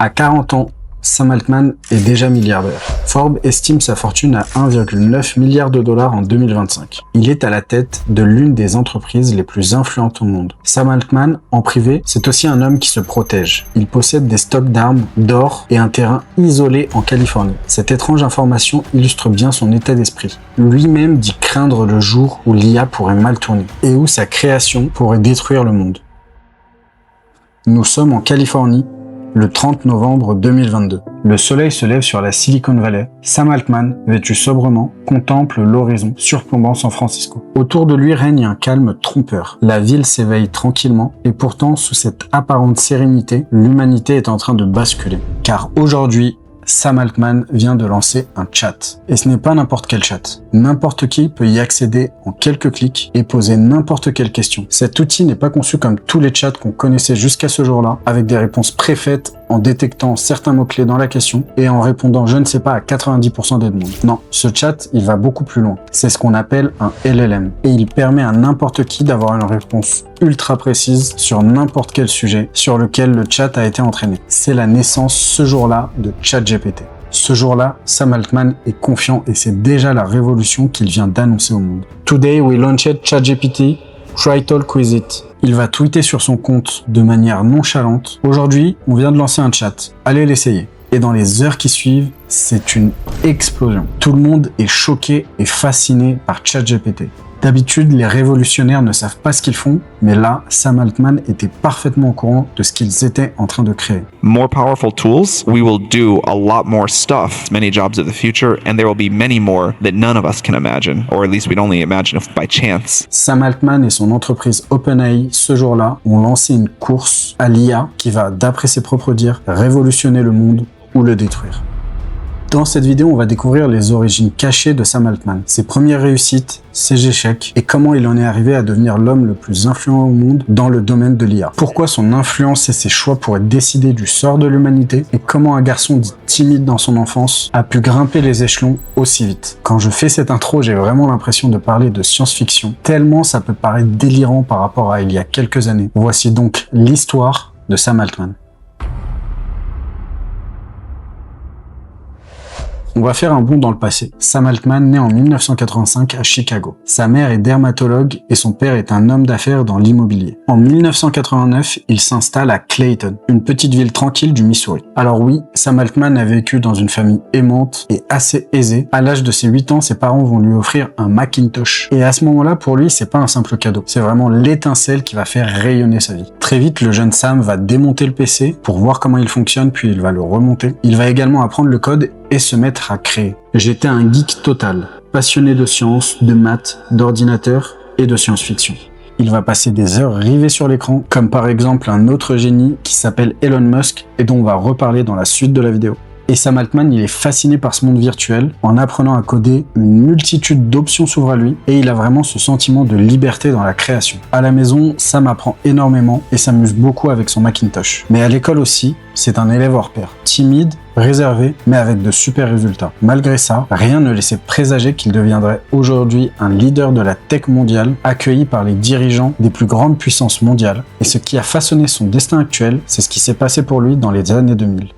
À 40 ans, Sam Altman est déjà milliardaire. Forbes estime sa fortune à 1,9 milliard de dollars en 2025. Il est à la tête de l'une des entreprises les plus influentes au monde. Sam Altman, en privé, c'est aussi un homme qui se protège. Il possède des stocks d'armes, d'or et un terrain isolé en Californie. Cette étrange information illustre bien son état d'esprit. Lui-même dit craindre le jour où l'IA pourrait mal tourner et où sa création pourrait détruire le monde. Nous sommes en Californie, le 30 novembre 2022. Le soleil se lève sur la Silicon Valley. Sam Altman, vêtu sobrement, contemple l'horizon surplombant San Francisco. Autour de lui règne un calme trompeur. La ville s'éveille tranquillement et pourtant, sous cette apparente sérénité, l'humanité est en train de basculer. Car aujourd'hui, Sam Altman vient de lancer un chat. Et ce n'est pas n'importe quel chat. N'importe qui peut y accéder en quelques clics et poser n'importe quelle question. Cet outil n'est pas conçu comme tous les chats qu'on connaissait jusqu'à ce jour-là, avec des réponses préfaites en détectant certains mots-clés dans la question et en répondant je ne sais pas à 90% des demandes. Non, ce chat, il va beaucoup plus loin. C'est ce qu'on appelle un LLM. Et il permet à n'importe qui d'avoir une réponse ultra précise sur n'importe quel sujet sur lequel le chat a été entraîné. C'est la naissance ce jour-là de ChatGPT. Ce jour-là, Sam Altman est confiant et c'est déjà la révolution qu'il vient d'annoncer au monde. Today we launched ChatGPT. Try talk with it. Il va tweeter sur son compte de manière nonchalante. Aujourd'hui, on vient de lancer un chat. Allez l'essayer. Et dans les heures qui suivent, c'est une explosion. Tout le monde est choqué et fasciné par ChatGPT. D'habitude, les révolutionnaires ne savent pas ce qu'ils font, mais là, Sam Altman était parfaitement au courant de ce qu'ils étaient en train de créer. More powerful tools, we will do a lot more stuff, many jobs of the future, and there will be many more that none of us can imagine, or at least we'd only imagine if by chance. Sam Altman et son entreprise OpenAI, ce jour-là, ont lancé une course à l'IA qui va, d'après ses propres dires, révolutionner le monde ou le détruire. Dans cette vidéo, on va découvrir les origines cachées de Sam Altman, ses premières réussites, ses échecs et comment il en est arrivé à devenir l'homme le plus influent au monde dans le domaine de l'IA. Pourquoi son influence et ses choix pourraient décider du sort de l'humanité et comment un garçon dit timide dans son enfance a pu grimper les échelons aussi vite. Quand je fais cette intro, j'ai vraiment l'impression de parler de science-fiction, tellement ça peut paraître délirant par rapport à il y a quelques années. Voici donc l'histoire de Sam Altman. On va faire un bond dans le passé. Sam Altman naît en 1985 à Chicago. Sa mère est dermatologue et son père est un homme d'affaires dans l'immobilier. En 1989, il s'installe à Clayton, une petite ville tranquille du Missouri. Alors oui, Sam Altman a vécu dans une famille aimante et assez aisée. À l'âge de ses 8 ans, ses parents vont lui offrir un Macintosh. Et à ce moment-là, pour lui, c'est pas un simple cadeau. C'est vraiment l'étincelle qui va faire rayonner sa vie. Très vite, le jeune Sam va démonter le PC pour voir comment il fonctionne, puis il va le remonter. Il va également apprendre le code et se mettre à créer. J'étais un geek total, passionné de sciences, de maths, d'ordinateur et de science-fiction. Il va passer des heures rivées sur l'écran, comme par exemple un autre génie qui s'appelle Elon Musk et dont on va reparler dans la suite de la vidéo. Et Sam Altman, il est fasciné par ce monde virtuel. En apprenant à coder, une multitude d'options s'ouvrent à lui et il a vraiment ce sentiment de liberté dans la création. À la maison, Sam apprend énormément et s'amuse beaucoup avec son Macintosh. Mais à l'école aussi, c'est un élève hors pair. Timide, réservé, mais avec de super résultats. Malgré ça, rien ne laissait présager qu'il deviendrait aujourd'hui un leader de la tech mondiale, accueilli par les dirigeants des plus grandes puissances mondiales. Et ce qui a façonné son destin actuel, c'est ce qui s'est passé pour lui dans les années 2000.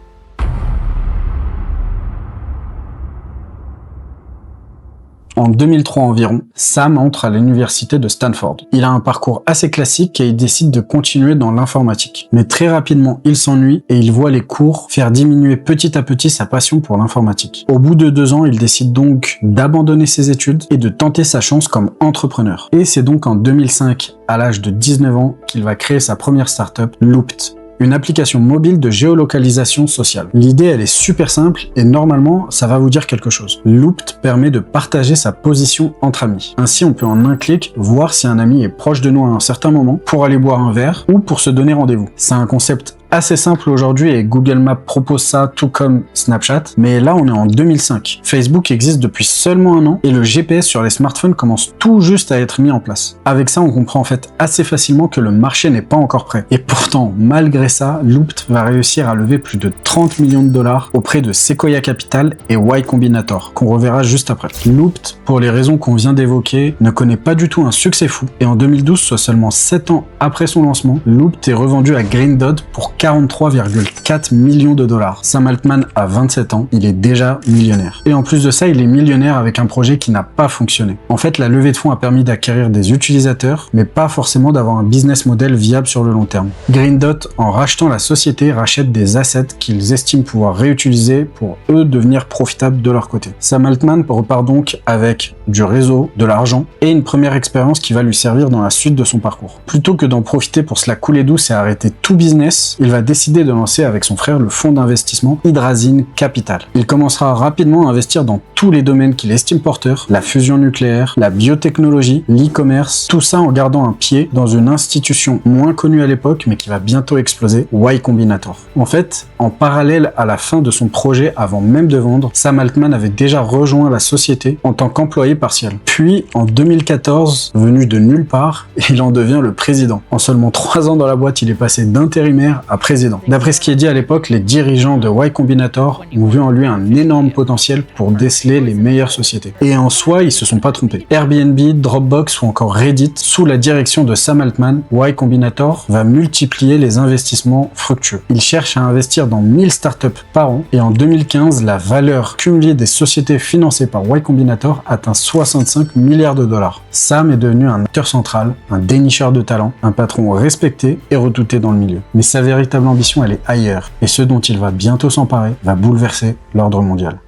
En 2003 environ, Sam entre à l'université de Stanford. Il a un parcours assez classique et il décide de continuer dans l'informatique. Mais très rapidement, il s'ennuie et il voit les cours faire diminuer petit à petit sa passion pour l'informatique. Au bout de 2 ans, il décide donc d'abandonner ses études et de tenter sa chance comme entrepreneur. Et c'est donc en 2005, à l'âge de 19 ans, qu'il va créer sa première startup, Looped. Une application mobile de géolocalisation sociale. L'idée, elle est super simple et normalement, ça va vous dire quelque chose. Looped permet de partager sa position entre amis. Ainsi, on peut en un clic voir si un ami est proche de nous à un certain moment pour aller boire un verre ou pour se donner rendez-vous. C'est un concept assez simple aujourd'hui et Google Maps propose ça tout comme Snapchat, mais là on est en 2005. Facebook existe depuis seulement 1 an et le GPS sur les smartphones commence tout juste à être mis en place. Avec ça, on comprend en fait assez facilement que le marché n'est pas encore prêt. Et pourtant, malgré ça, Looped va réussir à lever plus de 30 millions de dollars auprès de Sequoia Capital et Y Combinator, qu'on reverra juste après. Looped, pour les raisons qu'on vient d'évoquer, ne connaît pas du tout un succès fou et en 2012, soit seulement 7 ans après son lancement, Looped est revendu à Green Dot pour 43,4 millions de dollars. Sam Altman a 27 ans, il est déjà millionnaire. Et en plus de ça, il est millionnaire avec un projet qui n'a pas fonctionné. En fait, la levée de fonds a permis d'acquérir des utilisateurs, mais pas forcément d'avoir un business model viable sur le long terme. Green Dot, en rachetant la société, rachète des assets qu'ils estiment pouvoir réutiliser pour eux devenir profitables de leur côté. Sam Altman repart donc avec du réseau, de l'argent et une première expérience qui va lui servir dans la suite de son parcours. Plutôt que d'en profiter pour se la couler douce et arrêter tout business, il va décider de lancer avec son frère le fonds d'investissement Hydrazine Capital. Il commencera rapidement à investir dans tous les domaines qu'il estime porteurs, la fusion nucléaire, la biotechnologie, l'e-commerce, tout ça en gardant un pied dans une institution moins connue à l'époque mais qui va bientôt exploser, Y Combinator. En fait, en parallèle à la fin de son projet avant même de vendre, Sam Altman avait déjà rejoint la société en tant qu'employé partiel. Puis, en 2014, venu de nulle part, il en devient le président. En seulement 3 ans dans la boîte, il est passé d'intérimaire à président. D'après ce qui est dit à l'époque, les dirigeants de Y Combinator ont vu en lui un énorme potentiel pour déceler les meilleures sociétés. Et en soi, ils se sont pas trompés. Airbnb, Dropbox ou encore Reddit, sous la direction de Sam Altman, Y Combinator va multiplier les investissements fructueux. Il cherche à investir dans 1000 startups par an et en 2015, la valeur cumulée des sociétés financées par Y Combinator atteint 65 milliards de dollars. Sam est devenu un acteur central, un dénicheur de talent, un patron respecté et redouté dans le milieu. Mais sa véritable ambition, elle est ailleurs, et ce dont il va bientôt s'emparer va bouleverser l'ordre mondial.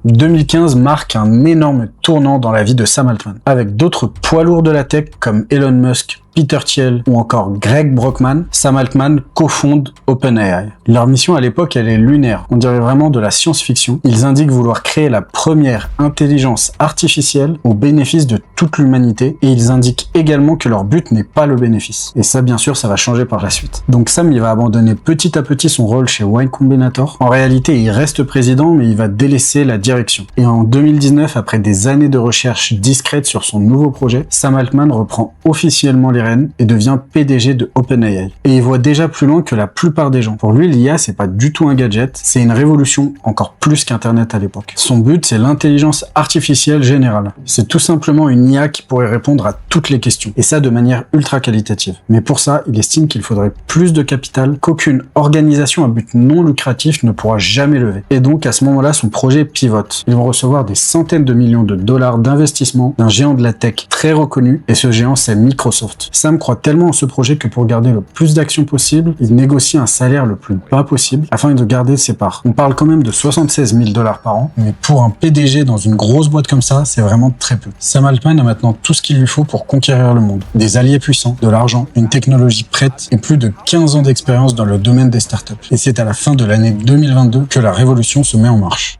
2015 marque un énorme tournant dans la vie de Sam Altman, avec d'autres poids lourds de la tech comme Elon Musk, Peter Thiel ou encore Greg Brockman. Sam Altman cofonde OpenAI. Leur mission à l'époque, elle est lunaire. On dirait vraiment de la science-fiction. Ils indiquent vouloir créer la première intelligence artificielle au bénéfice de toute l'humanité et ils indiquent également que leur but n'est pas le bénéfice. Et ça, bien sûr, ça va changer par la suite. Donc Sam, il va abandonner petit à petit son rôle chez Y Combinator. En réalité, il reste président, mais il va délaisser la direction. Et en 2019, après des années de recherche discrète sur son nouveau projet, Sam Altman reprend officiellement les rênes et devient PDG de OpenAI. Et il voit déjà plus loin que la plupart des gens. Pour lui, l'IA, c'est pas du tout un gadget, c'est une révolution encore plus qu'Internet à l'époque. Son but, c'est l'intelligence artificielle générale. C'est tout simplement une IA qui pourrait répondre à toutes les questions. Et ça de manière ultra qualitative. Mais pour ça, il estime qu'il faudrait plus de capital qu'aucune organisation à but non lucratif ne pourra jamais lever. Et donc, à ce moment-là, son projet pivote. Ils vont recevoir des centaines de millions de dollars d'investissement d'un géant de la tech très reconnu, et ce géant, c'est Microsoft. Sam croit tellement en ce projet que pour garder le plus d'actions possible, il négocie un salaire le plus bas possible afin de garder ses parts. On parle quand même de 76 000 $ par an, mais pour un PDG dans une grosse boîte comme ça, c'est vraiment très peu. Sam Altman a maintenant tout ce qu'il lui faut pour conquérir le monde. Des alliés puissants, de l'argent, une technologie prête et plus de 15 ans d'expérience dans le domaine des startups. Et c'est à la fin de l'année 2022 que la révolution se met en marche.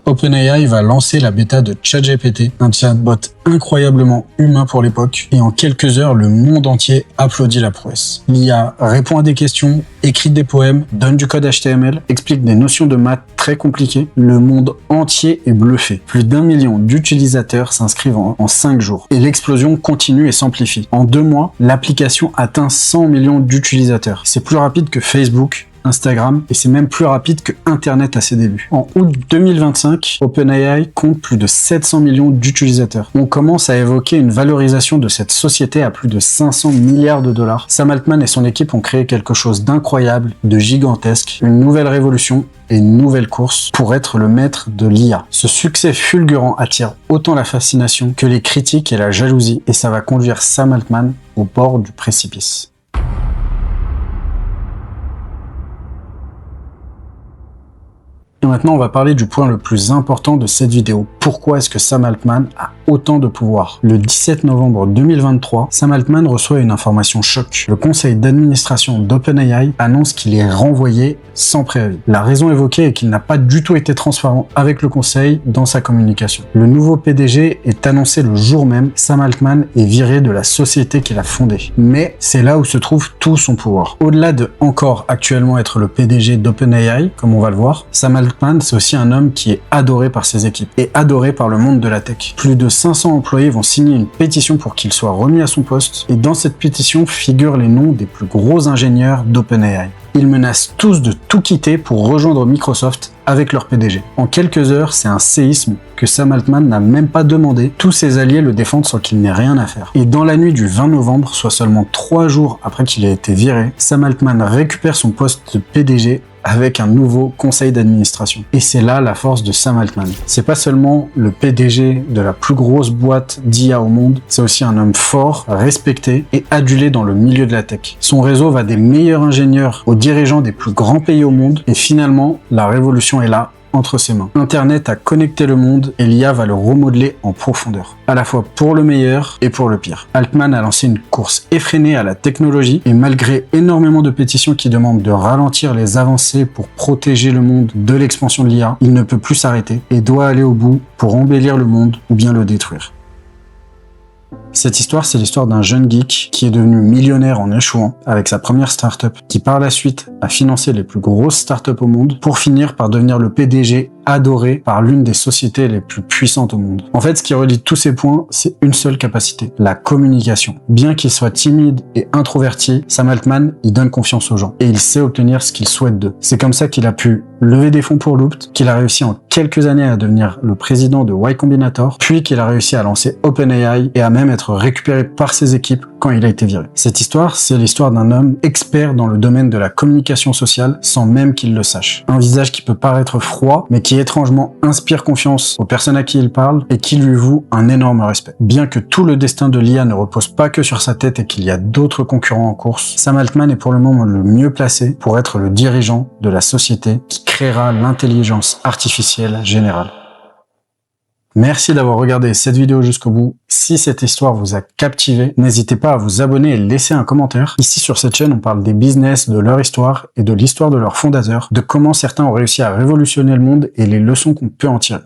OpenAI va lancer la bêta de ChatGPT, un chatbot incroyablement humain pour l'époque, et en quelques heures, le monde entier applaudit la prouesse. L'IA répond à des questions, écrit des poèmes, donne du code HTML, explique des notions de maths très compliquées. Le monde entier est bluffé. Plus d'1 million d'utilisateurs s'inscrivent en 5 jours. Et l'explosion continue et s'amplifie. En 2 mois, l'application atteint 100 millions d'utilisateurs. C'est plus rapide que Facebook, Instagram, et c'est même plus rapide que Internet à ses débuts. En août 2025, OpenAI compte plus de 700 millions d'utilisateurs. On commence à évoquer une valorisation de cette société à plus de 500 milliards de dollars. Sam Altman et son équipe ont créé quelque chose d'incroyable, de gigantesque, une nouvelle révolution et une nouvelle course pour être le maître de l'IA. Ce succès fulgurant attire autant la fascination que les critiques et la jalousie, et ça va conduire Sam Altman au bord du précipice. Et maintenant, on va parler du point le plus important de cette vidéo. Pourquoi est-ce que Sam Altman a autant de pouvoir? Le 17 novembre 2023, Sam Altman reçoit une information choc. Le conseil d'administration d'OpenAI annonce qu'il est renvoyé sans préavis. La raison évoquée est qu'il n'a pas du tout été transparent avec le conseil dans sa communication. Le nouveau PDG est annoncé le jour même. Sam Altman est viré de la société qu'il a fondée. Mais c'est là où se trouve tout son pouvoir. Au-delà de encore actuellement être le PDG d'OpenAI, comme on va le voir, Sam Altman, c'est aussi un homme qui est adoré par ses équipes et adoré par le monde de la tech. Plus de 500 employés vont signer une pétition pour qu'il soit remis à son poste, et dans cette pétition figurent les noms des plus gros ingénieurs d'OpenAI. Ils menacent tous de tout quitter pour rejoindre Microsoft avec leur PDG. En quelques heures, c'est un séisme que Sam Altman n'a même pas demandé. Tous ses alliés le défendent sans qu'il n'ait rien à faire. Et dans la nuit du 20 novembre, soit seulement 3 jours après qu'il ait été viré, Sam Altman récupère son poste de PDG avec un nouveau conseil d'administration. Et c'est là la force de Sam Altman. C'est pas seulement le PDG de la plus grosse boîte d'IA au monde, c'est aussi un homme fort, respecté et adulé dans le milieu de la tech. Son réseau va des meilleurs ingénieurs aux dirigeants des plus grands pays au monde et finalement, la révolution est là, entre ses mains. Internet a connecté le monde et l'IA va le remodeler en profondeur, à la fois pour le meilleur et pour le pire. Altman a lancé une course effrénée à la technologie et malgré énormément de pétitions qui demandent de ralentir les avancées pour protéger le monde de l'expansion de l'IA, il ne peut plus s'arrêter et doit aller au bout pour embellir le monde ou bien le détruire. Cette histoire, c'est l'histoire d'un jeune geek qui est devenu millionnaire en échouant avec sa première startup, qui par la suite a financé les plus grosses startups au monde pour finir par devenir le PDG adoré par l'une des sociétés les plus puissantes au monde. En fait, ce qui relie tous ces points, c'est une seule capacité, la communication. Bien qu'il soit timide et introverti, Sam Altman, il donne confiance aux gens et il sait obtenir ce qu'il souhaite d'eux. C'est comme ça qu'il a pu lever des fonds pour Looped, qu'il a réussi en quelques années à devenir le président de Y Combinator, puis qu'il a réussi à lancer OpenAI et à même être récupéré par ses équipes quand il a été viré. Cette histoire, c'est l'histoire d'un homme expert dans le domaine de la communication sociale sans même qu'il le sache. Un visage qui peut paraître froid, mais qui étrangement inspire confiance aux personnes à qui il parle et qui lui vouent un énorme respect. Bien que tout le destin de l'IA ne repose pas que sur sa tête et qu'il y a d'autres concurrents en course, Sam Altman est pour le moment le mieux placé pour être le dirigeant de la société qui créera l'intelligence artificielle générale. Merci d'avoir regardé cette vidéo jusqu'au bout. Si cette histoire vous a captivé, n'hésitez pas à vous abonner et laisser un commentaire. Ici sur cette chaîne, on parle des business, de leur histoire et de l'histoire de leurs fondateurs, de comment certains ont réussi à révolutionner le monde et les leçons qu'on peut en tirer.